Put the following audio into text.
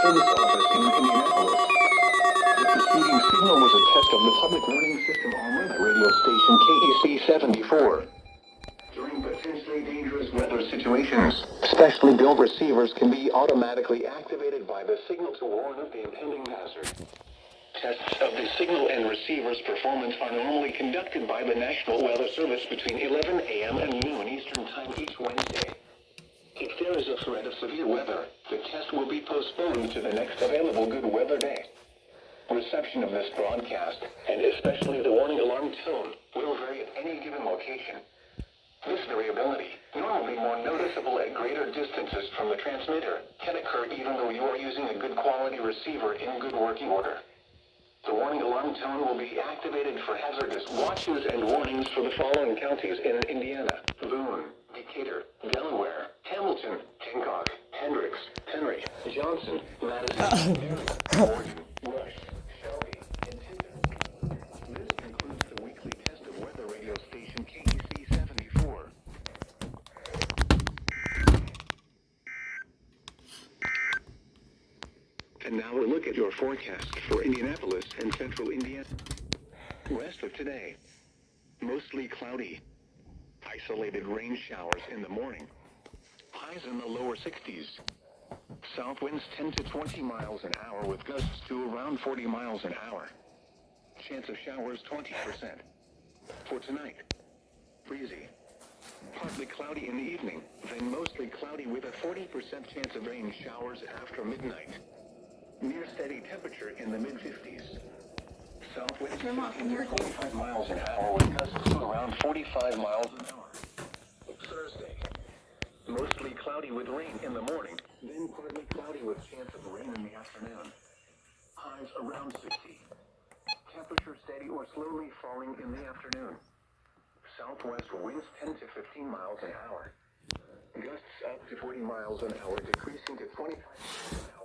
Service Office in Indianapolis. The preceding signal was a test of the public warning system on the radio station KEC74. During potentially dangerous weather situations, specially built receivers can be automatically activated by the signal to warn of the impending hazard. Tests of the signal and receiver's performance are normally conducted by the National Weather Service between 11 a.m. and noon Eastern Time each Wednesday. If there is a threat of severe weather, the test will be postponed to the next available good weather day. Reception of this broadcast, and especially the warning alarm tone, will vary at any given location. This variability, normally more noticeable at greater distances from the transmitter, can occur even though you are using a good quality receiver in good working order. The warning alarm tone will be activated for hazardous watches and warnings for the following counties in Indiana: Boone, Decatur, Delaware, Hamilton, Hancock, Hendricks, Henry, Johnson, Madison, Morgan, Rush, Shelby, and Tiffin. This concludes the weekly test of weather radio station KEC74. And now a look at your forecast for Indianapolis and central Indiana. Rest of today, mostly cloudy. Isolated rain showers in the morning. Highs in the lower 60s. South winds 10 to 20 miles an hour with gusts to around 40 miles an hour. Chance of showers 20%. For tonight, breezy. Partly cloudy in the evening, then mostly cloudy with a 40% chance of rain showers after midnight. Near steady temperature in the mid-50s. South winds 15 to 25 miles an hour with gusts to around 45 miles an hour. Thursday, mostly cloudy with rain in the morning, then partly cloudy with chance of rain in the afternoon. Highs around 60. Temperature steady or slowly falling in the afternoon. Southwest winds 10 to 15 miles an hour. Gusts up to 40 miles an hour, decreasing to 25 miles an hour.